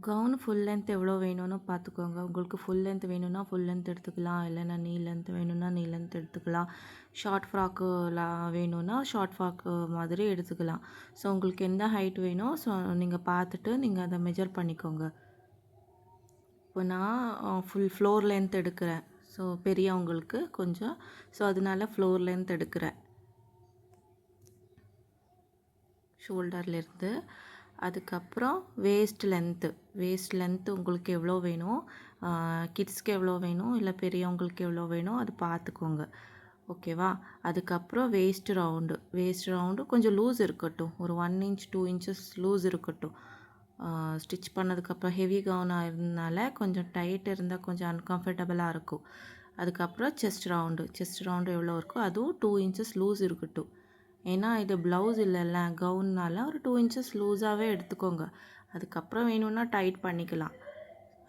Gown full length எவ்வளோ வேணும்னு பார்த்துக்கோங்க. உங்களுக்கு ஃபுல் லென்த் வேணும்னா ஃபுல் லென்த் எடுத்துக்கலாம். இல்லைன்னா நீ லென்த் வேணும்னா நீ லென்த் எடுத்துக்கலாம். ஷார்ட் ஃப்ராக்குலாம் வேணும்னா ஷார்ட் ஃப்ராக்கு மாதிரி எடுத்துக்கலாம். ஸோ உங்களுக்கு எந்த ஹைட் வேணும் ஸோ நீங்கள் பார்த்துட்டு நீங்கள் அதை மெஜர் பண்ணிக்கோங்க. இப்போ நான் ஃபுல் ஃப்ளோர் லென்த் எடுக்கிறேன். ஸோ பெரியவங்களுக்கு கொஞ்சம். ஸோ அதனால ஃப்ளோர் லென்த் எடுக்கிறேன். ஷோல்டர்லேருந்து. அதுக்கப்புறம் வேஸ்ட் லென்த்து உங்களுக்கு எவ்வளோ வேணும், கிட்ஸ்க்கு எவ்வளோ வேணும், இல்லை பெரியவங்களுக்கு எவ்வளோ வேணும் அது பார்த்துக்கோங்க. ஓகேவா? அதுக்கப்புறம் வேஸ்ட் ரவுண்டு கொஞ்சம் லூஸ் இருக்கட்டும். ஒரு 1 இன்ச் 2 இன்ச்சஸ் லூஸ் இருக்கட்டும். ஸ்டிச் பண்ணதுக்கப்புறம் ஹெவி கவுனாக இருந்தனால கொஞ்சம் டைட் இருந்தால் கொஞ்சம் அன்கம்ஃபர்டபுளாக இருக்கும். அதுக்கப்புறம் செஸ்ட் ரவுண்டு எவ்வளோ இருக்கோ அதுவும் 2 இன்ச்சஸ் லூஸ் இருக்கட்டும். ஏன்னா இது ப்ளவுஸ் இல்லைல்ல, கவுன்னால் ஒரு 2 இன்ச்சஸ் லூஸாகவே எடுத்துக்கோங்க. அதுக்கப்புறம் வேணும்னா டைட் பண்ணிக்கலாம்.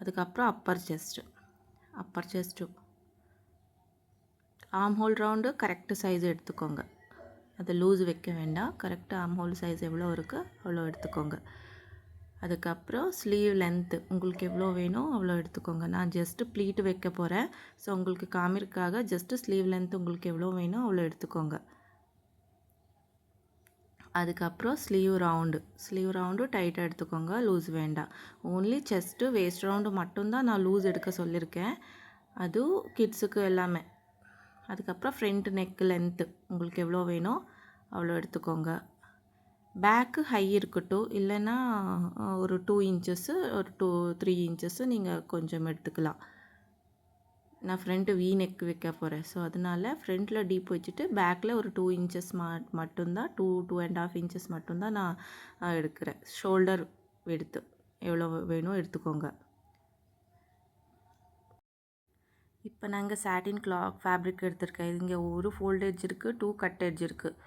அதுக்கப்புறம் Appar chest arm whole round correct size எடுத்துக்கோங்க. அது லூஸ் வைக்க வேண்டாம். கரெக்டாக ஆர்ம் ஹோல் சைஸ் எவ்வளோ இருக்கோ அவ்வளோ எடுத்துக்கோங்க. அதுக்கப்புறம் ஸ்லீவ் லென்த்து உங்களுக்கு எவ்வளோ வேணும் அவ்வளோ எடுத்துக்கோங்க. நான் ஜஸ்ட்டு ப்ளீட்டு வைக்க போகிறேன். ஸோ உங்களுக்கு காமிற்காக ஜஸ்ட்டு ஸ்லீவ் லென்த் உங்களுக்கு எவ்வளோ வேணும் அவ்வளோ எடுத்துக்கோங்க. அதுக்கப்புறம் ஸ்லீவ் ரவுண்டு டைட்டாக எடுத்துக்கோங்க, லூஸ் வேண்டாம். ஓன்லி செஸ்ட்டு வேஸ்ட் ரவுண்டு மட்டும்தான் நான் லூஸ் எடுக்க சொல்லியிருக்கேன். அதுவும் கிட்ஸுக்கு எல்லாமே. அதுக்கப்புறம் ஃப்ரண்ட் நெக் லென்த்து உங்களுக்கு எவ்வளோ வேணும் அவ்வளோ எடுத்துக்கோங்க. பேக்கு ஹை இருக்கட்டும், இல்லைன்னா ஒரு 2 இன்ச்சஸ்ஸு ஒரு 3 இன்ச்சஸ்ஸு நீங்கள் கொஞ்சம் எடுத்துக்கலாம். நான் ஃப்ரண்ட்டு வி நெக் வைக்க போகிறேன். ஸோ அதனால் ஃப்ரண்ட்டில் டீப் வச்சுட்டு பேக்கில் ஒரு 2 இன்ச்சஸ் மட்டும்தான் 2.5 இன்ச்சஸ் மட்டும்தான் நான் எடுக்கிறேன். ஷோல்டர் எடுத்து எவ்வளோ வேணும் எடுத்துக்கோங்க. இப்போ நாங்கள் சாட்டின் ஃபேப்ரிக் எடுத்திருக்கேன். இங்கே ஒரு ஃபோல்ட் எட்ஜ் இருக்குது, 2 கட் எட்ஜ் இருக்குது.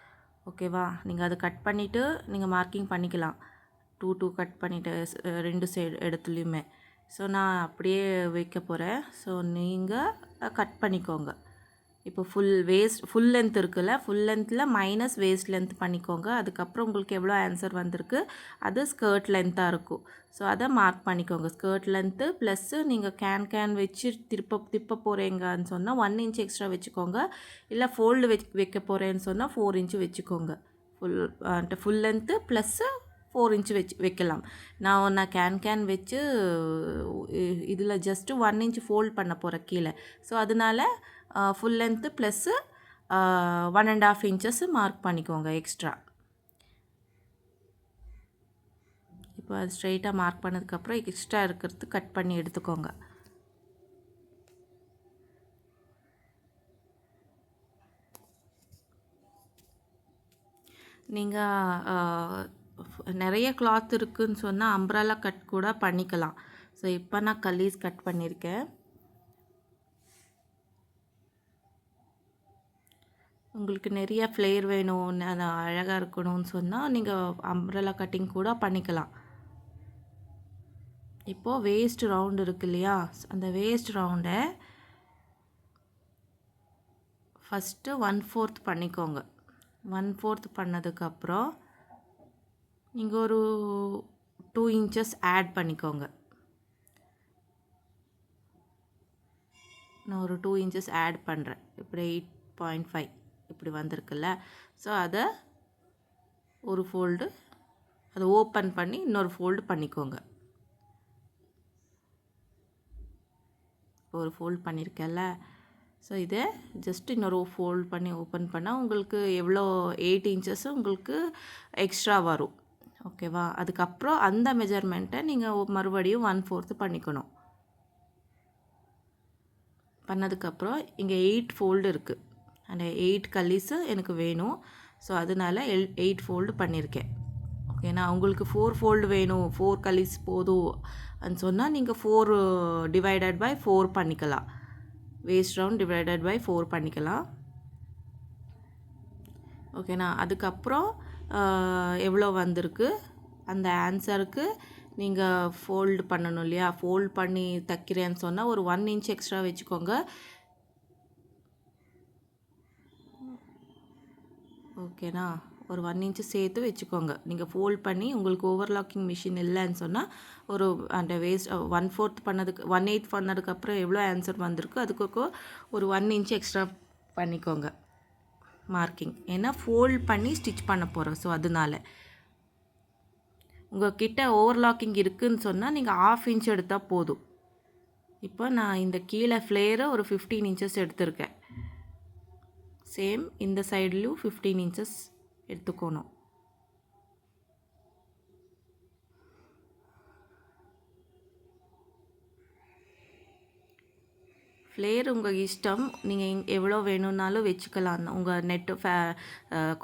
ஓகேவா? நீங்கள் அதை கட் பண்ணிவிட்டு நீங்கள் மார்க்கிங் பண்ணிக்கலாம். 2 கட் பண்ணிவிட்டு 2 சைடு இடத்துலையுமே. ஸோ நான் அப்படியே வைக்க போகிறேன். ஸோ நீங்கள் கட் பண்ணிக்கோங்க. இப்போ ஃபுல் லென்த் இருக்குல்ல, ஃபுல் லென்த்தில் மைனஸ் வேஸ்ட் லென்த் பண்ணிக்கோங்க. அதுக்கப்புறம் உங்களுக்கு எவ்வளோ ஆன்சர் வந்திருக்கு அது ஸ்கர்ட் லென்த்தாக இருக்கும். ஸோ அதை மார்க் பண்ணிக்கோங்க. ஸ்கர்ட் லென்த்து ப்ளஸ்ஸு நீங்கள் கேன் வச்சு திப்ப போகிறீங்கன்னு சொன்னால் 1 இன்ச் எக்ஸ்ட்ரா வச்சுக்கோங்க. இல்லை ஃபோல்டு வைக்க போகிறேன்னு சொன்னால் 4 இன்ச்சு வச்சுக்கோங்க. ஃபுல் லென்த்து ப்ளஸ்ஸு 4 இன்ச்சு வைக்கலாம். நான் கேன் வச்சு இதில் ஜஸ்ட்டு 1 இன்ச் ஃபோல்ட் பண்ண போகிறேன் கீழே. ஸோ அதனால் full length plus 1.5 inches mark பண்ணிக்கோங்க எக்ஸ்ட்ரா. இப்போ அது ஸ்ட்ரைட்டாக மார்க் பண்ணதுக்கப்புறம் எக்ஸ்ட்ரா இருக்கிறது கட் பண்ணி எடுத்துக்கோங்க. நீங்கள் நிறைய கிளாத் இருக்குதுன்னு சொன்னால் அம்ப்ரல்லா கட் கூட பண்ணிக்கலாம். ஸோ இப்போ நான் கலீஸ் கட் பண்ணியிருக்கேன். உங்களுக்கு நிறைய ஃப்ளேர் வேணும், அது அழகாக இருக்கணும்னு சொன்னால் நீங்கள் அம்ப்ரல்லா கட்டிங் கூட பண்ணிக்கலாம். இப்போது வேஸ்ட் ரவுண்டு இருக்கு இல்லையா, அந்த வேஸ்ட் ரவுண்டை ஃபஸ்ட்டு 1/4 பண்ணிக்கோங்க. 1/4 பண்ணதுக்கப்புறம் நீங்கள் ஒரு 2 இன்ச்சஸ் ஆட் பண்ணிக்கோங்க. நான் ஒரு 2 இன்ச்சஸ் ஆட் பண்ணுறேன். இப்படி 8.5 இப்படி வந்திருக்குல்ல. ஸோ அதை ஒரு ஃபோல்டு அதை ஓப்பன் பண்ணி இன்னொரு ஃபோல்டு பண்ணிக்கோங்க. ஒரு ஃபோல்ட் பண்ணியிருக்கேன்ல. ஸோ இதை ஜஸ்ட் இன்னொரு ஃபோல்ட் பண்ணி ஓப்பன் பண்ணால் உங்களுக்கு எவ்வளோ 8 இன்ச்சஸ் உங்களுக்கு எக்ஸ்ட்ரா வரும். ஓகேவா? அதுக்கப்புறம் அந்த மெஜர்மெண்ட்டை நீங்கள் மறுபடியும் 1/4 பண்ணிக்கணும். பண்ணதுக்கப்புறம் இங்கே 8 ஃபோல்டு இருக்குது. அந்த 8 கலீஸு எனக்கு வேணும். ஸோ அதனால் 8 ஃபோல்டு பண்ணியிருக்கேன். ஓகேண்ணா? உங்களுக்கு 4 ஃபோல்டு வேணும், 4 கலீஸ் போதும் அப்படின்னு சொன்னால் நீங்கள் 4 டிவைடட் பை 4 பண்ணிக்கலாம். வேஸ்ட் ரவுண்ட் டிவைடட் பை 4 பண்ணிக்கலாம். ஓகேண்ணா? அதுக்கப்புறம் எவ்வளோ வந்திருக்கு அந்த ஆன்சருக்கு நீங்கள் ஃபோல்டு பண்ணணும் இல்லையா? ஃபோல்ட் பண்ணி தைக்கிறேன்னு சொன்னால் ஒரு 1 இன்ச் எக்ஸ்ட்ரா வச்சுக்கோங்க. ஓகேண்ணா? ஒரு 1 இன்ச்சு சேர்த்து வச்சுக்கோங்க. நீங்கள் ஃபோல்ட் பண்ணி உங்களுக்கு ஓவர்லாக்கிங் மிஷின் இல்லைன்னு சொன்னால் ஒரு அந்த வேஸ்ட் 1/4 பண்ணதுக்கு 1/8 பண்ணதுக்கப்புறம் எவ்வளோ ஆன்சர் வந்திருக்கோ அதுக்கு ஒரு 1 இன்ச் எக்ஸ்ட்ரா பண்ணிக்கோங்க மார்க்கிங். ஏன்னா ஃபோல்ட் பண்ணி ஸ்டிச் பண்ண போகிறோம். ஸோ அதனால உங்கள் கிட்ட ஓவர்லாக்கிங் இருக்குதுன்னு சொன்னால் நீங்கள் 1/2 இன்ச் எடுத்தால் போதும். இப்போ நான் இந்த கீழே ஃப்ளேரை ஒரு 15 இன்ச்சஸ் எடுத்திருக்கேன். சேம் இந்த சைட்லேயும் 15 இன்ச்சஸ் எடுத்துக்கணும். ஃப்ளேர் உங்கள் இஷ்டம். நீங்கள் எவ்வளோ வேணும்னாலும் வச்சுக்கலாம். உங்கள் நெட்டு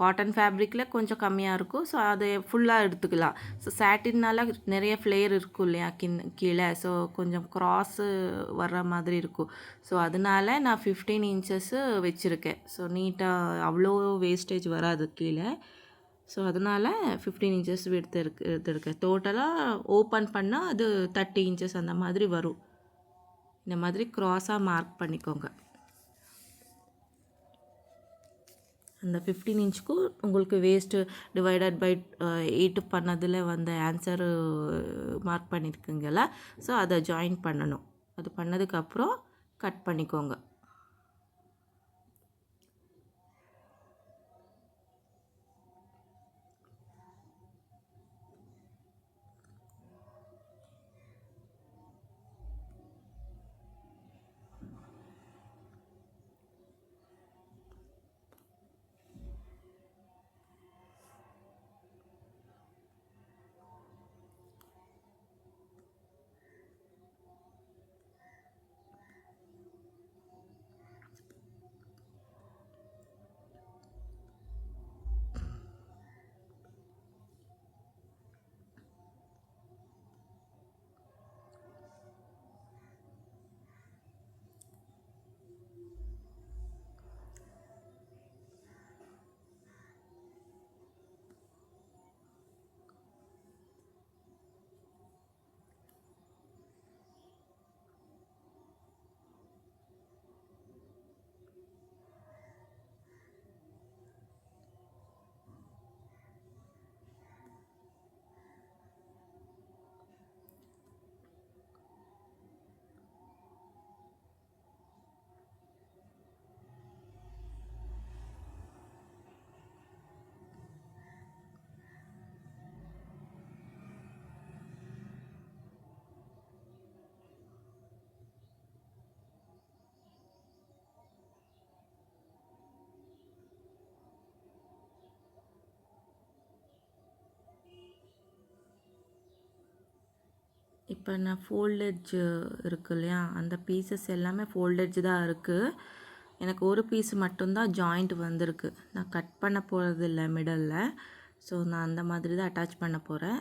காட்டன் ஃபேப்ரிக்கில் கொஞ்சம் கம்மியாக இருக்கும். ஸோ அதை ஃபுல்லாக எடுத்துக்கலாம். ஸோ சாட்டின்னால நிறைய ஃப்ளேர் இருக்கும் இல்லையா கீழே. ஸோ கொஞ்சம் க்ராஸு வர்ற மாதிரி இருக்கும். ஸோ அதனால நான் 15 இன்ச்சஸ்ஸு வச்சுருக்கேன். ஸோ நீட்டாக அவ்வளோ வேஸ்டேஜ் வராது கீழே. ஸோ அதனால் 15 இன்ச்சஸ் எடுத்துருக்கேன். டோட்டலாக ஓப்பன் பண்ணால் அது 30 இன்ச்சஸ் அந்த மாதிரி வரும். இந்த மாதிரி க்ராஸாக மார்க் பண்ணிக்கோங்க. அந்த 15 இன்ச்சுக்கும் உங்களுக்கு வேஸ்ட்டு டிவைடட் பை 8 பண்ணதில் வந்த ஆன்சரு மார்க் பண்ணியிருக்குங்கள. ஸோ அதை ஜாயின் பண்ணணும். அது பண்ணதுக்கப்புறம் கட் பண்ணிக்கோங்க. இப்போ நான் ஃபோல்டேஜ் இருக்குது இல்லையா, அந்த பீசஸ் எல்லாமே ஃபோல்டேஜ் தான் இருக்குது. எனக்கு ஒரு பீஸ் மட்டும்தான் ஜாயிண்ட் வந்திருக்கு. நான் கட் பண்ண போகிறது இல்லை மிடலில். ஸோ நான் அந்த மாதிரி தான் அட்டாச் பண்ண போகிறேன்.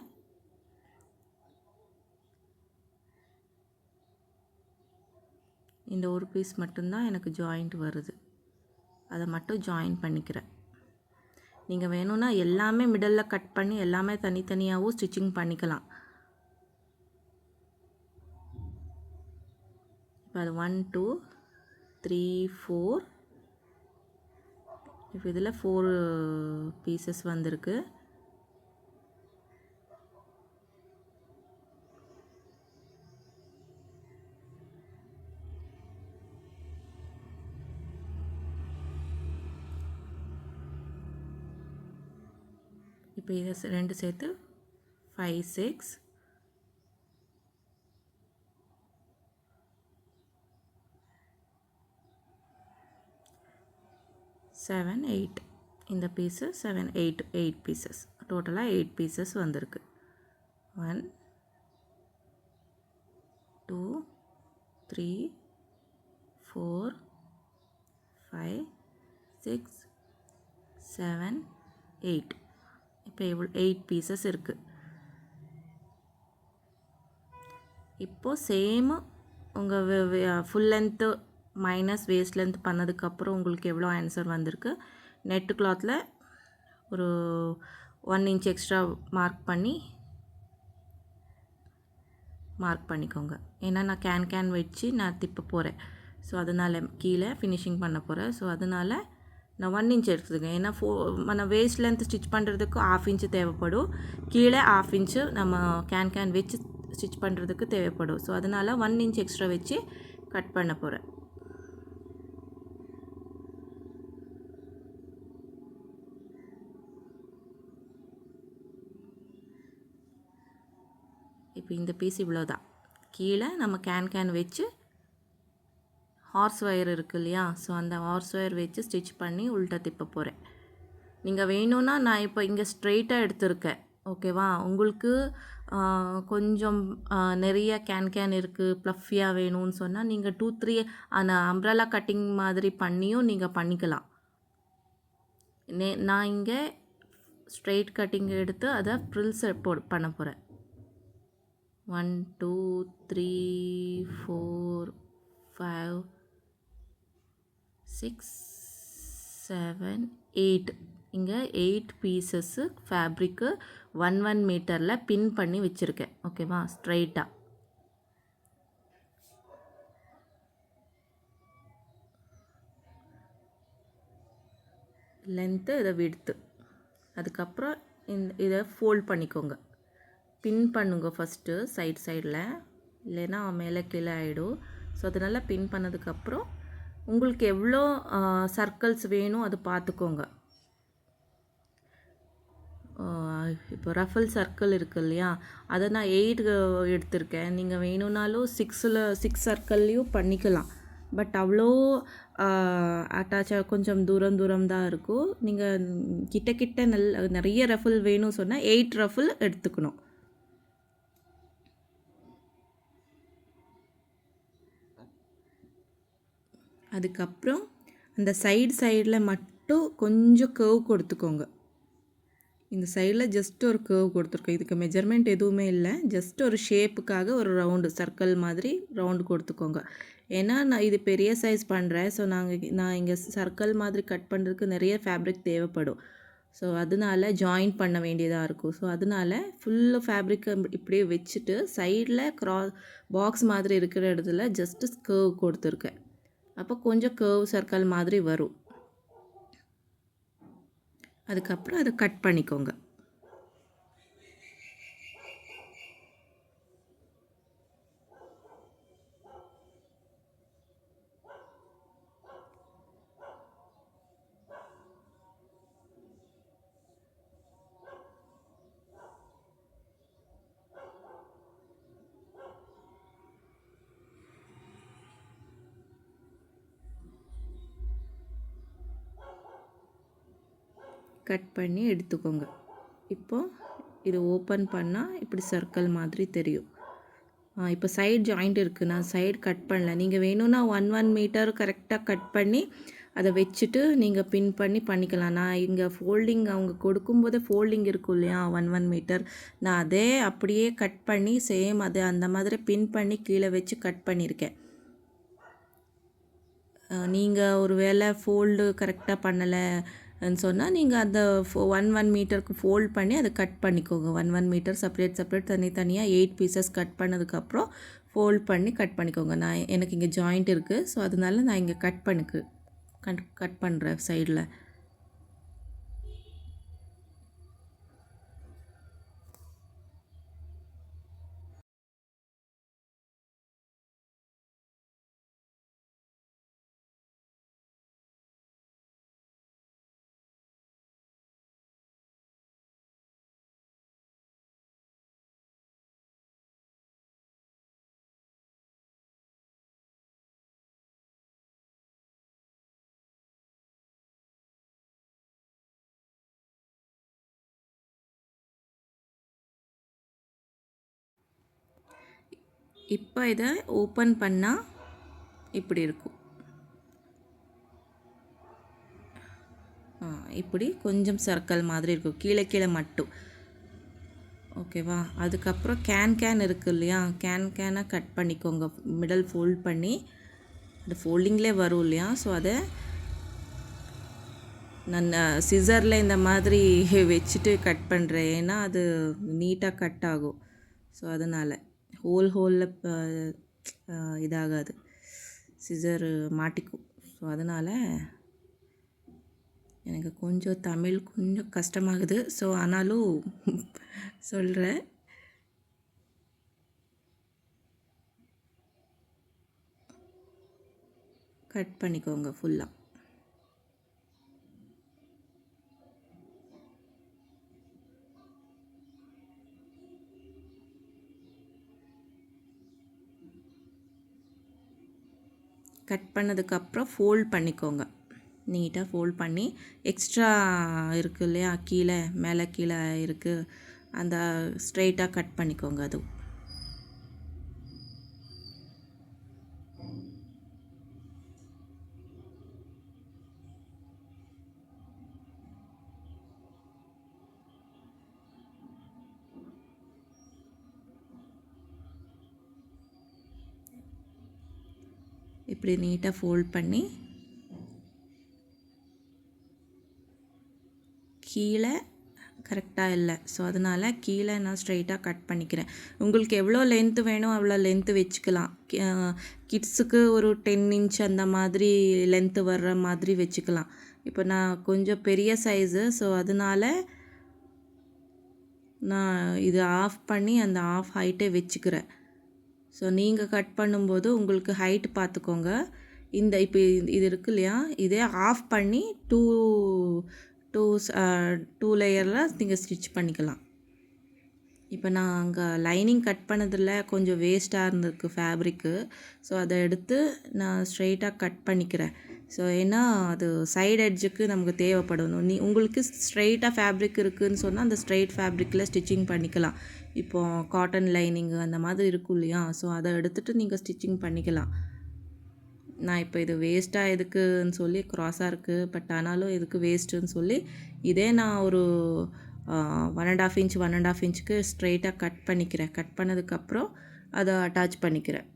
இந்த ஒரு பீஸ் மட்டும்தான் எனக்கு ஜாயிண்ட் வருது. அதை மட்டும் ஜாயின் பண்ணிக்கிறேன். நீங்கள் வேணும்னா எல்லாமே மிடலில் கட் பண்ணி எல்லாமே தனித்தனியாகவும் ஸ்டிச்சிங் பண்ணிக்கலாம். இப்போ அது 1 2 3 4 இப்போ இதில் 4 பீசஸ் வந்திருக்கு. இப்போ இதை ரெண்டு சேர்த்து 5 6 7 8 இந்த பீஸு 7 8 பீசஸ் டோட்டலாக 8 பீசஸ் வந்திருக்கு. 1 2 3 4 5 6 7 8 இப்போ 8 பீசஸ் இருக்குது. இப்போது சேமு உங்கள் full length minus waste length பண்ணதுக்கப்புறம் உங்களுக்கு எவ்வளோ ஆன்சர் வந்திருக்கு. நெட்டு கிளாத்தில் ஒரு 1 இன்ச் எக்ஸ்ட்ரா மார்க் பண்ணிக்கோங்க. ஏன்னா நான் கேன் வச்சு நான் திப்ப போகிறேன். ஸோ அதனால் கீழே ஃபினிஷிங் பண்ண போகிறேன். ஸோ அதனால் நான் 1 இன்ச் எடுத்துருக்கேன். ஏன்னா మన வேஸ்ட் லென்த் ஸ்டிச் பண்ணுறதுக்கு 1/2 இன்ச்சு தேவைப்படும். கீழே 1/2 இன்ச்சு நம்ம கேன் வச்சு ஸ்டிச் பண்ணுறதுக்கு தேவைப்படும். ஸோ அதனால் 1 இன்ச் எக்ஸ்ட்ரா வச்சு கட் பண்ண போகிறேன். இப்போ இந்த பீஸ் இவ்வளோ தான். கீழே நம்ம கேன் வச்சு ஹார்ஸ் ஒயர் இருக்குது இல்லையா, ஸோ அந்த ஹார்ஸ் ஒயர் வச்சு ஸ்டிச் பண்ணி உள்ட்ட திப்ப போகிறேன். நீங்கள் வேணும்னா நான் இப்போ இங்கே ஸ்ட்ரெயிட்டாக எடுத்திருக்கேன். ஓகேவா? உங்களுக்கு கொஞ்சம் நிறைய கேன் இருக்குது, ப்ளஃபியாக வேணும்னு சொன்னால் நீங்கள் 2, 3 அந்த அம்ப்ரெல்லா கட்டிங் மாதிரி பண்ணியும் நீங்கள் பண்ணிக்கலாம். நான் இங்கே ஸ்ட்ரெயிட் கட்டிங் எடுத்து அதை ஃப்ரில்ஸ் பண்ண போகிறேன். 1, 2, 3, 4, 5, 6, 7, 8 இங்கே 8 பீசஸ்ஸு ஃபேப்ரிக்கு 1 மீட்டரில் பின் பண்ணி வச்சுருக்கேன். ஓகேவா? ஸ்ட்ரைட்டாக லென்த்து இதை விடுத்து, அதுக்கப்புறம் இதை ஃபோல்ட் பண்ணிக்கோங்க. பின் பண்ணுங்க ஃபஸ்ட்டு சைடில், இல்லைன்னா மேலே கீழே ஆகிடும். ஸோ அதனால் பின் பண்ணதுக்கப்புறம் உங்களுக்கு எவ்வளோ சர்க்கிள்ஸ் வேணும் அது பார்த்துக்கோங்க. இப்போ ரஃபல் சர்க்கிள் இருக்குது இல்லையா, அதை நான் 8 எடுத்திருக்கேன். நீங்கள் வேணும்னாலும் 6 சர்க்கிள்லேயும் பண்ணிக்கலாம். பட் அவ்வளோ அட்டாச்சாக கொஞ்சம் தூரம் தான் இருக்கும். நீங்கள் கிட்ட நிறைய ரஃபில் வேணும் சொன்னால் 8 ரஃபில் எடுத்துக்கணும். அதுக்கப்புறம் அந்த சைடில் மட்டும் கொஞ்சம் கர்வ் கொடுத்துக்கோங்க. இந்த சைடில் ஜஸ்ட் ஒரு கர்வ் கொடுத்துருக்கோம். இதுக்கு மெஜர்மெண்ட் எதுவுமே இல்லை, ஜஸ்ட் ஒரு ஷேப்புக்காக ஒரு ரவுண்டு சர்க்கிள் மாதிரி ரவுண்டு கொடுத்துக்கோங்க. ஏன்னா நான் இது பெரிய சைஸ் பண்ணுறேன். ஸோ நான் இங்கே சர்க்கிள் மாதிரி கட் பண்ணுறதுக்கு நிறைய ஃபேப்ரிக் தேவைப்படும். ஸோ அதனால ஜாயின் பண்ண வேண்டியதாக இருக்கும். ஸோ அதனால ஃபுல்லு ஃபேப்ரிக்கை இப்படியே வச்சுட்டு சைடில் பாக்ஸ் மாதிரி இருக்கிற இடத்துல ஜஸ்ட்டு கர்வ் கொடுத்துருக்கேன். அப்போ கொஞ்சம் கர்வ் சர்க்கிள் மாதிரி வரும். அதுக்கப்புறம் அதை கட் பண்ணிக்கோங்க. கட் பண்ணி எடுத்துக்கோங்க. இப்போது இது ஓப்பன் பண்ணால் இப்படி சர்க்கிள் மாதிரி தெரியும். இப்போ சைடு ஜாயிண்ட் இருக்குது, நான் சைடு கட் பண்ணல. நீங்கள் வேணும்னா 1 மீட்டர் கரெக்டாக கட் பண்ணி அதை வச்சுட்டு நீங்கள் பின் பண்ணி பண்ணிக்கலாம். நான் இங்கே ஃபோல்டிங் அவங்க கொடுக்கும்போதே ஃபோல்டிங் இருக்கும் இல்லையா 1 மீட்டர், நான் அதே அப்படியே கட் பண்ணி சேம் அது அந்த மாதிரி பின் பண்ணி கீழே வச்சு கட் பண்ணியிருக்கேன். நீங்கள் ஒரு வேளை ஃபோல்டு கரெக்டாக பண்ணலைன்னு சொன்னால் நீங்கள் அந்த 1 மீட்டருக்கு ஃபோல்ட் பண்ணி அதை கட் பண்ணிக்கோங்க. 1 மீட்டர் செப்பரேட் தனித்தனியாக 8 பீசஸ் கட் பண்ணதுக்கப்புறம் ஃபோல்ட் பண்ணி கட் பண்ணிக்கோங்க. எனக்கு இங்கே ஜாயிண்ட் இருக்குது, ஸோ அதனால நான் இங்கே கட் பண்ணுறேன் சைடில். இப்போ இதை ஓப்பன் பண்ணால் இப்படி இருக்கும். இப்படி கொஞ்சம் சர்க்கிள் மாதிரி இருக்கும், கீழே மட்டும். ஓகேவா? அதுக்கப்புறம் கேன் இருக்குது இல்லையா, கேனை கட் பண்ணிக்கோங்க. மிடில் ஃபோல்ட் பண்ணி அந்த ஃபோல்டிங்லேயே வரும் இல்லையா, ஸோ அதை நான் சிசரில் இந்த மாதிரி வச்சுட்டு கட் பண்ணுறேன். ஏன்னா அது நீட்டாக கட் ஆகும். ஸோ அதனால் ஹோலில் இதாகாது, சிசர் மாட்டிக்கும். ஸோ அதனால் எனக்கு கொஞ்சம் தமிழ் கொஞ்சம் கஷ்டமாகுது, ஸோ ஆனாலும் சொல்கிறேன். கட் பண்ணிக்கோங்க ஃபுல்லாக. கட் பண்ணதுக்கப்புறம் ஃபோல்ட் பண்ணிக்கோங்க. நீட்டாக ஃபோல்ட் பண்ணி எக்ஸ்ட்ரா இருக்குது இல்லையா, கீழே மேலே கீழே இருக்குது, அந்த ஸ்ட்ரெயிட்டாக கட் பண்ணிக்கோங்க. அதுவும் இப்படி நீட்டாக ஃபோல்ட் பண்ணி கீழே கரெக்டாக இல்லை, ஸோ அதனால் கீழே நான் ஸ்ட்ரைட்டாக கட் பண்ணிக்கிறேன். உங்களுக்கு எவ்வளோ லென்த்து வேணும் அவ்வளோ லென்த்து வச்சுக்கலாம். கிட்ஸுக்கு ஒரு 10 இன்ச் அந்த மாதிரி லென்த்து வர்ற மாதிரி வச்சுக்கலாம். இப்போ நான் கொஞ்சம் பெரிய சைஸு, ஸோ அதனால் நான் இது ஆஃப் பண்ணி அந்த ஆஃப் ஹைட்டே வச்சுக்கிறேன். ஸோ நீங்கள் கட் பண்ணும்போது உங்களுக்கு ஹைட் பார்த்துக்கோங்க. இந்த இப்போ இது இருக்கு இல்லையா, இதே ஆஃப் பண்ணி டூ டூ டூ லேயரில் நீங்கள் ஸ்டிச் பண்ணிக்கலாம். இப்போ நான் அங்கே லைனிங் கட் பண்ணதில் கொஞ்சம் வேஸ்ட்டாக இருந்திருக்கு ஃபேப்ரிக்கு, ஸோ அதை எடுத்து நான் ஸ்ட்ரெயிட்டாக கட் பண்ணிக்கிறேன். ஸோ ஏன்னா அது சைடு எட்ஜுக்கு நமக்கு தேவைப்படணும். உங்களுக்கு ஸ்ட்ரெயிட்டாக ஃபேப்ரிக் இருக்குதுன்னு சொன்னால் அந்த ஸ்ட்ரெயிட் ஃபேப்ரிக்கில் ஸ்டிச்சிங் பண்ணிக்கலாம். இப்போது காட்டன் லைனிங்கு அந்த மாதிரி இருக்கும் இல்லையா, ஸோ அதை எடுத்துகிட்டு நீங்கள் ஸ்டிச்சிங் பண்ணிக்கலாம். நான் இப்போ இது வேஸ்ட்டாக எதுக்குன்னு சொல்லி க்ராஸாக இருக்குது, பட் ஆனாலும் எதுக்கு வேஸ்ட்டுன்னு சொல்லி இதே நான் ஒரு 1.5 இன்ச் 1.5 இன்ச்சுக்கு ஸ்ட்ரெயிட்டாக கட் பண்ணிக்கிறேன். கட் பண்ணதுக்கப்புறம் அதை அட்டாச் பண்ணிக்கிறேன்.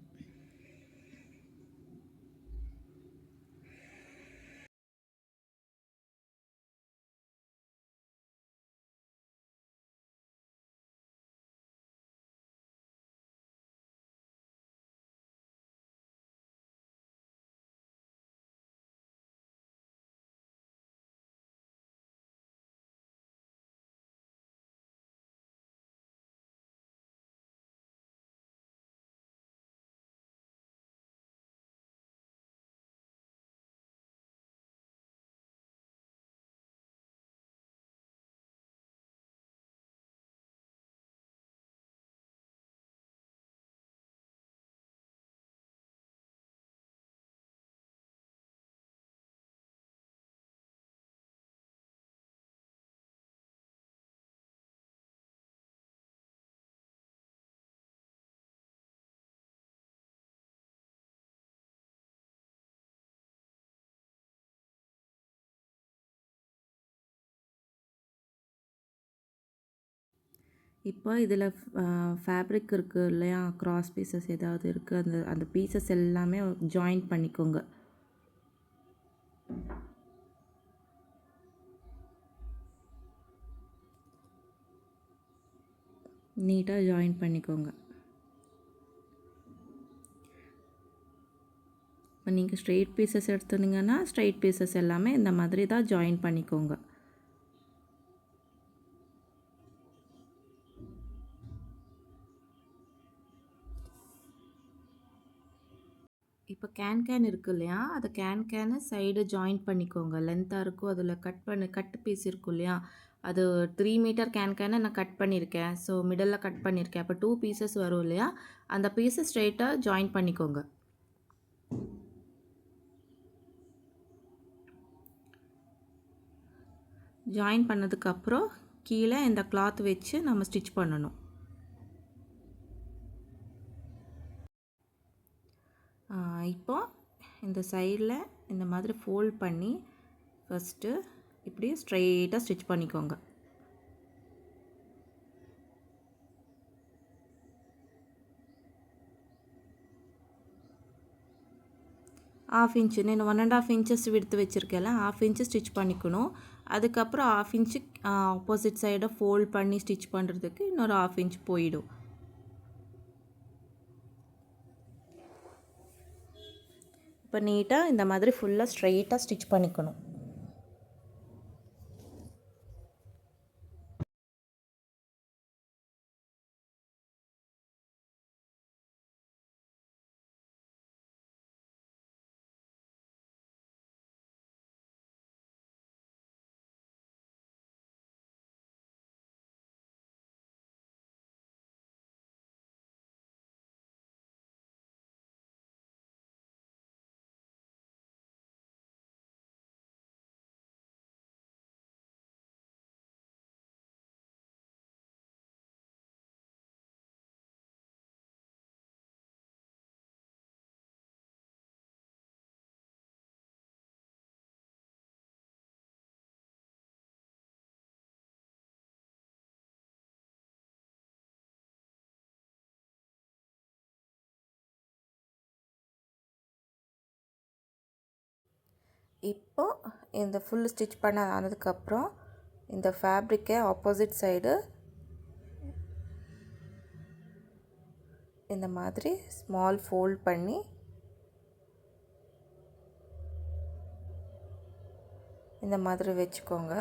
இப்போ இதில் ஃபேப்ரிக் இருக்குது இல்லையா, க்ராஸ் பீசஸ் ஏதாவது இருக்குது, அந்த அந்த பீசஸ் எல்லாமே ஜாயின் பண்ணிக்கோங்க. நீட்டாக ஜாயின் பண்ணிக்கோங்க. இப்போ நீங்கள் ஸ்ட்ரெயிட் பீசஸ் எடுத்துருந்தீங்கன்னா ஸ்ட்ரெயிட் பீசஸ் எல்லாமே இந்த மாதிரி தான் ஜாயின் பண்ணிக்கோங்க. இப்போ கேன் இருக்குது இல்லையா, அதை கேனை சைடு ஜாயின் பண்ணிக்கோங்க. லென்த்தாக இருக்கும், அதில் கட்டு பீஸ் இருக்கும் இல்லையா, அது 3 மீட்டர் கேனை நான் கட் பண்ணியிருக்கேன். ஸோ மிடலில் கட் பண்ணியிருக்கேன். அப்போ 2 பீசஸ் வரும் இல்லையா, அந்த பீஸை ஸ்ட்ரெயிட்டாக ஜாயின் பண்ணிக்கோங்க. ஜாயின் பண்ணதுக்கப்புறம் கீழே இந்த கிளாத் வச்சு நம்ம ஸ்டிச் பண்ணணும். இப்போ இந்த சைடில் இந்த மாதிரி ஃபோல்ட் பண்ணி ஃபஸ்ட்டு இப்படி ஸ்ட்ரெயிட்டாக ஸ்டிச் பண்ணிக்கோங்க. ½ இன்ச்சு నేను 1.5 ఇంచెస్ விடுத்து வச்சுருக்கேன்ல, ½ இன்ச்சு ஸ்டிச் பண்ணிக்கணும். அதுக்கப்புறம் ½ இன்ச்சு ஆப்போசிட் சைடை ஃபோல்ட் பண்ணி ஸ்டிச் பண்ணுறதுக்கு இன்னொரு ½ இன்ச் போயிடும். இப்போ நீட்டாக இந்த மாதிரி ஃபுல்லாக ஸ்ட்ரெயிட்டாக ஸ்டிச் பண்ணிக்கணும். இப்போ இந்த ஃபுல் ஸ்டிச் பண்ண ஆனதுக்கப்புறம் இந்த ஃபேப்ரிக்கை ஆப்போசிட் சைடு இந்த மாதிரி ஸ்மால் ஃபோல்ட் பண்ணி இந்த மாதிரி வச்சுக்கோங்க.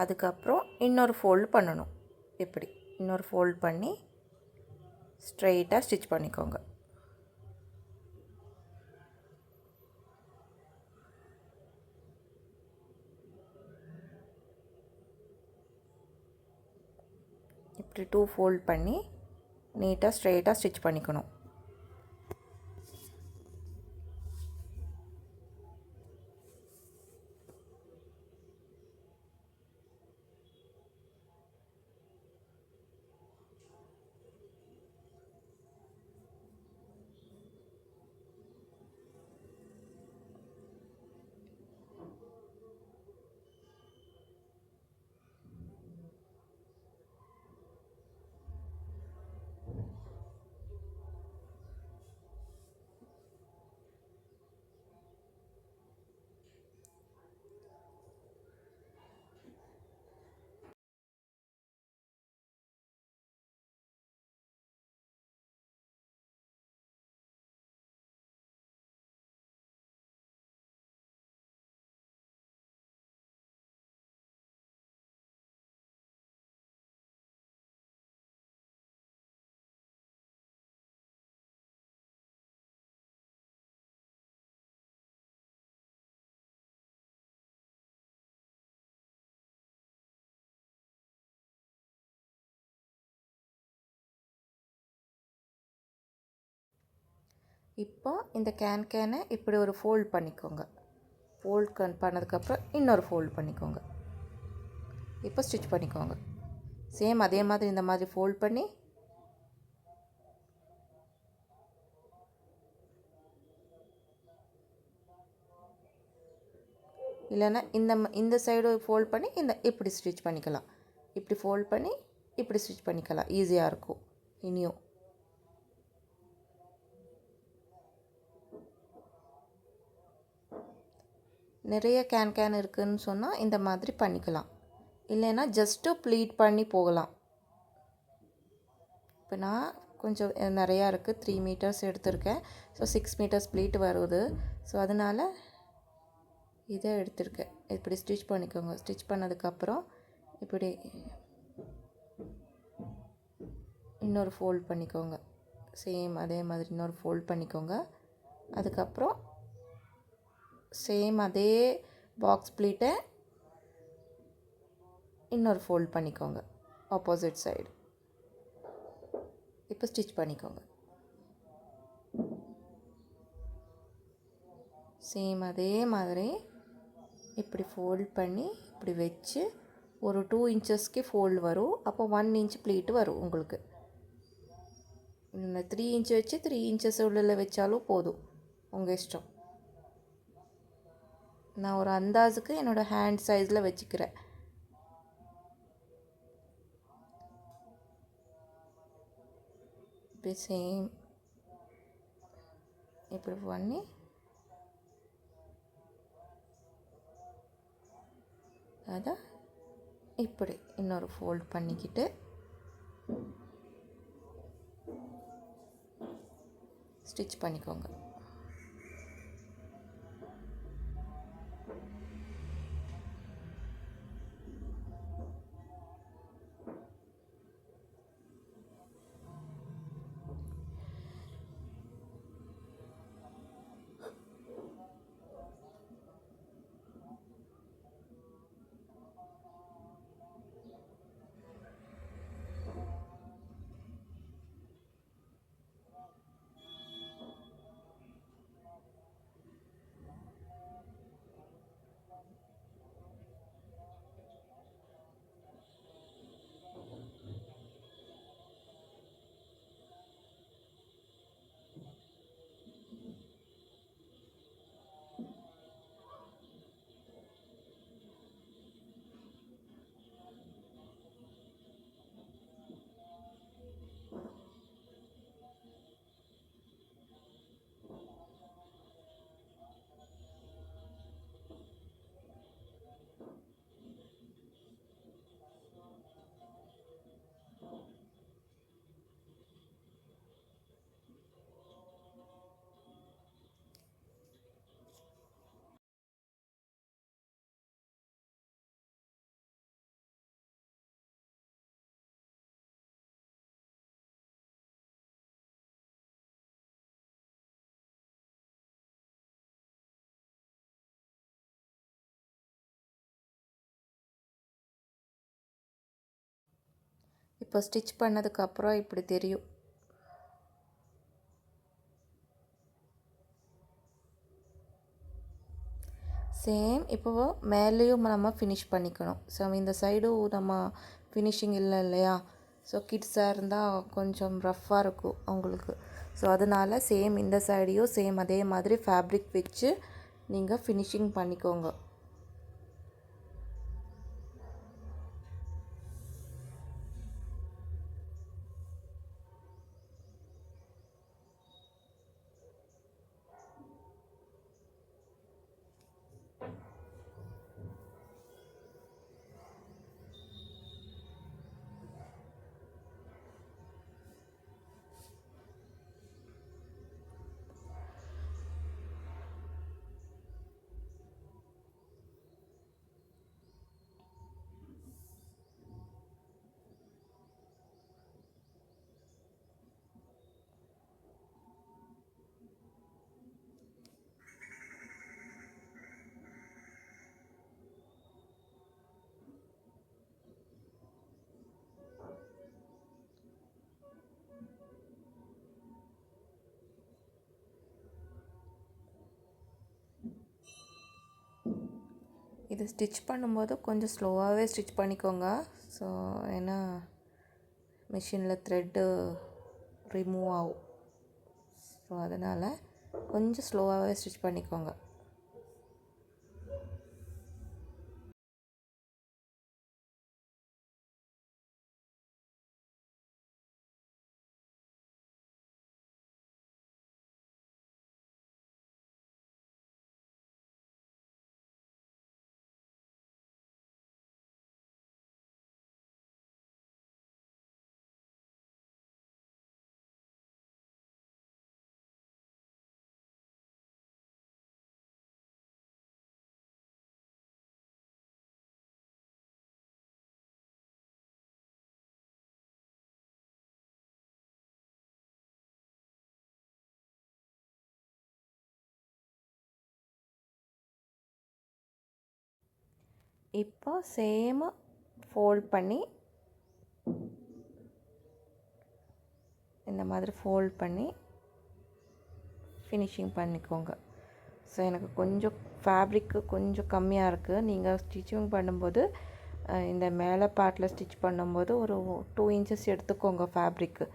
அதுக்கப்புறம் இன்னொரு ஃபோல்டு பண்ணணும். இப்படி இன்னொரு ஃபோல்ட் பண்ணி ஸ்ட்ரெயிட்டாக ஸ்டிச் பண்ணிக்கோங்க. இப்படி 2 ஃபோல்ட் பண்ணி நீட்டாக ஸ்ட்ரெயிட்டாக ஸ்டிச் பண்ணிக்கணும். இப்போ இந்த கேனை இப்படி ஒரு ஃபோல்ட் பண்ணிக்கோங்க. ஃபோல்ட் பண்ணதுக்கப்புறம் இன்னொரு ஃபோல்ட் பண்ணிக்கோங்க. இப்போ ஸ்டிச் பண்ணிக்கோங்க. சேம் அதே மாதிரி இந்த மாதிரி ஃபோல்ட் பண்ணி இல்லைன்னா இந்த சைடு ஃபோல்ட் பண்ணி இப்படி ஸ்டிச் பண்ணிக்கலாம். இப்படி ஃபோல்ட் பண்ணி இப்படி ஸ்டிச் பண்ணிக்கலாம். ஈஸியாக இருக்கும் இனியும். நிறைய கேன் இருக்குதுன்னு சொன்னால் இந்த மாதிரி பண்ணிக்கலாம். இல்லைன்னா ஜஸ்ட்டு ப்ளீட் பண்ணி போகலாம். இப்போ நான் கொஞ்சம் நிறையா இருக்குது, 3 மீட்டர்ஸ் எடுத்திருக்கேன். ஸோ 6 மீட்டர்ஸ் ப்ளீட் வருது. ஸோ அதனால் இதை எடுத்திருக்கேன். இப்படி ஸ்டிச் பண்ணிக்கோங்க. ஸ்டிச் பண்ணதுக்கப்புறம் இப்படி இன்னொரு ஃபோல்ட் பண்ணிக்கோங்க. சேம் அதே மாதிரி இன்னொரு ஃபோல்ட் பண்ணிக்கோங்க. அதுக்கப்புறம் சேம் அதே பாக்ஸ் ப்ளீட்டை இன்னொரு ஃபோல்ட் பண்ணிக்கோங்க ஆப்போசிட் சைடு. இப்போ ஸ்டிச் பண்ணிக்கோங்க. சேம் அதே மாதிரி இப்படி ஃபோல்ட் பண்ணி இப்படி வச்சு ஒரு 2 இன்ச்சஸ்க்கு ஃபோல்டு வரும். அப்போ 1 இன்ச் ப்ளீட்டு வரும் உங்களுக்கு. இந்த 3 இன்ச் வச்சு 3 இன்ச்சஸ் உள்ள வச்சாலும் போதும், உங்கள் இஷ்டம். நான் ஒரு அந்தாஸுக்கு என்னோடய ஹேண்ட் சைஸில் வச்சுக்கிறேன். இப்போ சேம் இப்படி பண்ணி அதை இப்படி இன்னொரு ஃபோல்ட் பண்ணிக்கிட்டு ஸ்டிச் பண்ணிக்கோங்க. இப்போ ஸ்டிச் பண்ணதுக்கப்புறம் இப்படி தெரியும். சேம் இப்போ மேலேயும் நம்ம ஃபினிஷ் பண்ணிக்கணும். ஸோ இந்த சைடும் நம்ம ஃபினிஷிங் இல்லை இல்லையா? ஸோ கிட்ஸாக இருந்தால் கொஞ்சம் ரஃப்பாக இருக்கும் அவங்களுக்கு. ஸோ அதனால் சேம் இந்த சைடையும் சேம் அதே மாதிரி ஃபேப்ரிக் வச்சு நீங்கள் ஃபினிஷிங் பண்ணிக்கோங்க. இது ஸ்டிச் பண்ணும்போது கொஞ்சம் ஸ்லோவாகவே ஸ்டிச் பண்ணிக்கோங்க. ஸோ ஏன்னா மிஷினில் த்ரெட்டு ரிமூவ் ஆகும். ஸோ அதனால் கொஞ்சம் ஸ்லோவாகவே ஸ்டிச் பண்ணிக்கோங்க. இப்போ சேம் ஃபோல்ட் பண்ணி இந்த மாதிரி ஃபோல்ட் பண்ணி ஃபினிஷிங் பண்ணிக்கோங்க. ஸோ எனக்கு கொஞ்சம் ஃபேப்ரிக்கு கொஞ்சம் கம்மியாக இருக்குது. நீங்கள் ஸ்டிச்சிங் பண்ணும்போது இந்த மேலே பார்ட்டில் ஸ்டிச் பண்ணும்போது ஒரு 2 இன்ச்சஸ் எடுத்துக்கோங்க ஃபேப்ரிக்கு.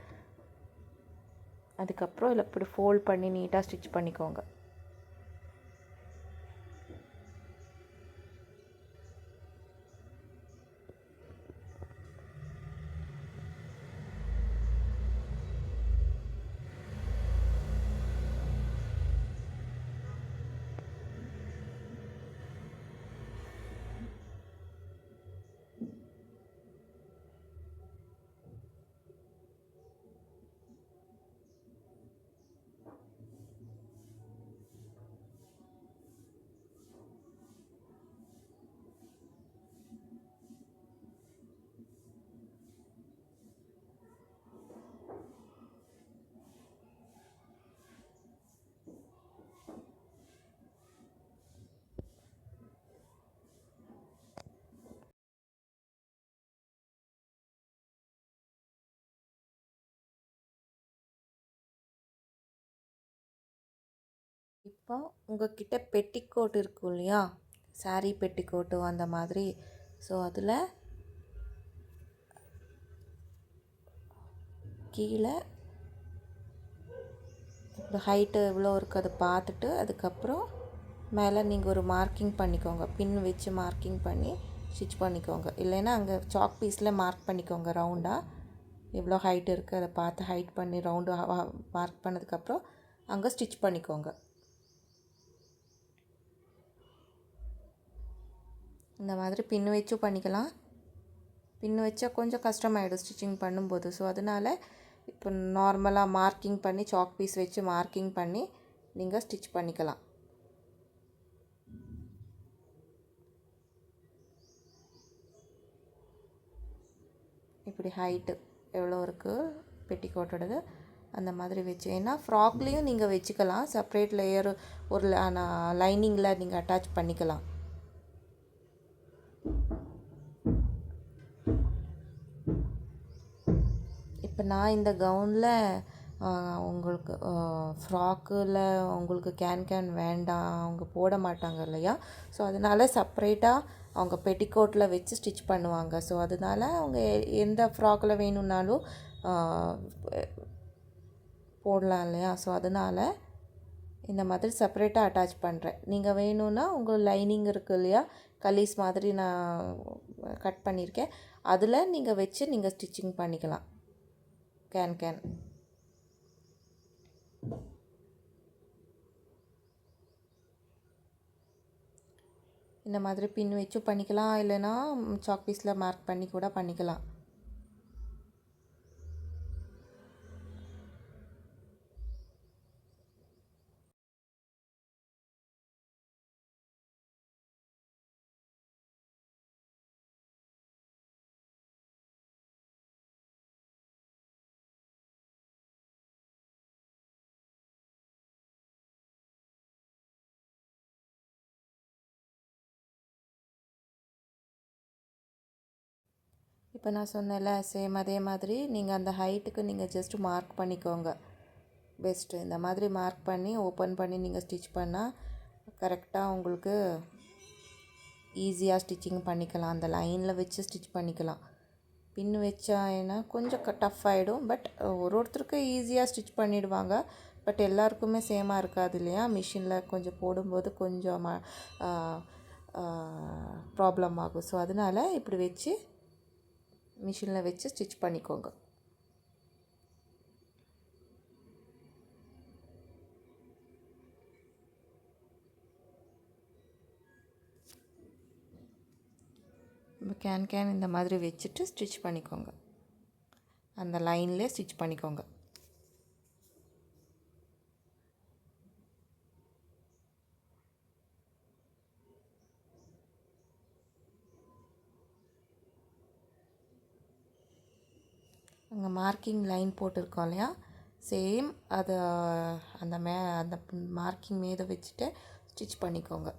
அதுக்கப்புறம் இதில் இப்படி ஃபோல்ட் பண்ணி நீட்டாக ஸ்டிச் பண்ணிக்கோங்க. இப்போ உங்கள்கிட்ட பெட்டிக்கோட் இருக்கும் இல்லையா? சாரீ பெட்டிக்கோட்டு அந்த மாதிரி. ஸோ அதில் கீழே இப்போ ஹைட்டு எவ்வளோ இருக்குது அதை பார்த்துட்டு அதுக்கப்புறம் மேலே நீங்கள் ஒரு மார்க்கிங் பண்ணிக்கோங்க. பின் வச்சு மார்க்கிங் பண்ணி ஸ்டிச் பண்ணிக்கோங்க. இல்லைன்னா அங்கே சாக் பீஸில் மார்க் பண்ணிக்கோங்க ரவுண்டாக. எவ்வளோ ஹைட் இருக்குது அதை பார்த்து ஹைட் பண்ணி ரவுண்டு மார்க் பண்ணதுக்கப்புறம் அங்கே ஸ்டிச் பண்ணிக்கோங்க. இந்த மாதிரி பின் வச்சும் பண்ணிக்கலாம். பின் வச்சா கொஞ்சம் கஷ்டமாயிடும் ஸ்டிச்சிங் பண்ணும்போது. ஸோ அதனால் இப்போ நார்மலாக மார்க்கிங் பண்ணி சாக் பீஸ் வச்சு மார்க்கிங் பண்ணி நீங்கள் ஸ்டிச் பண்ணிக்கலாம். இப்படி ஹைட்டு எவ்வளோ இருக்குது பெட்டிக்கோட்டோடது அந்த மாதிரி வச்சு. ஏன்னா ஃப்ராக்லேயும் நீங்கள் வச்சுக்கலாம். செப்ரேட் லேயர் ஒரு லைனிங்கில் நீங்கள் அட்டாச் பண்ணிக்கலாம். இப்போ நான் இந்த கவுனில் உங்களுக்கு ஃப்ராக்கில் உங்களுக்கு கேன் வேண்டாம், அவங்க போட மாட்டாங்க இல்லையா? ஸோ அதனால் செப்ரேட்டாக அவங்க பெட்டிக்கோட்டில் வச்சு ஸ்டிச் பண்ணுவாங்க. ஸோ அதனால் அவங்க எந்த ஃப்ராக்கில் வேணும்னாலும் போடலாம் இல்லையா? ஸோ அதனால் இந்த மாதிரி செப்பரேட்டாக அட்டாச் பண்ணுறேன். நீங்கள் வேணும்னா உங்கள் லைனிங் இருக்குது இல்லையா, கலீஸ் மாதிரி நான் கட் பண்ணியிருக்கேன், அதில் நீங்கள் வச்சு நீங்கள் ஸ்டிச்சிங் பண்ணிக்கலாம். கேன் இந்த மாதிரி பின் வச்சும் பண்ணிக்கலாம், இல்லைனா சாக் பீஸில் மார்க் பண்ணி கூட பண்ணிக்கலாம். இப்போ நான் சொன்னேன்ல, சேம் அதே மாதிரி நீங்கள் அந்த ஹைட்டுக்கு நீங்கள் ஜஸ்ட் மார்க் பண்ணிக்கோங்க. பெஸ்ட்டு இந்த மாதிரி மார்க் பண்ணி ஓப்பன் பண்ணி நீங்கள் ஸ்டிச் பண்ணால் கரெக்டாக உங்களுக்கு ஈஸியாக ஸ்டிச்சிங் பண்ணிக்கலாம். அந்த லைனில் வச்சு ஸ்டிச் பண்ணிக்கலாம். பின் வச்சா ஏன்னா கொஞ்சம் டஃப் ஆகிடும். பட் ஒருத்தருக்கு ஈஸியாக ஸ்டிச் பண்ணிவிடுவாங்க. பட் எல்லாருக்குமே சேமாக இருக்காது இல்லையா? மிஷினில் கொஞ்சம் போடும்போது கொஞ்சம் ப்ராப்ளம் ஆகும். ஸோ அதனால் இப்படி வச்சு மிஷினில் வச்சு ஸ்டிச் பண்ணிக்கோங்க. கேன் இந்த மாதிரி வச்சுட்டு ஸ்டிச் பண்ணிக்கோங்க. அந்த லைன்லேயே ஸ்டிச் பண்ணிக்கோங்க. அங்கே மார்க்கிங் லைன் போட்டிருக்கோம் இல்லையா, சேம் அதை அந்த மார்க்கிங் மீது வச்சுட்டு ஸ்டிச் பண்ணிக்கோங்க.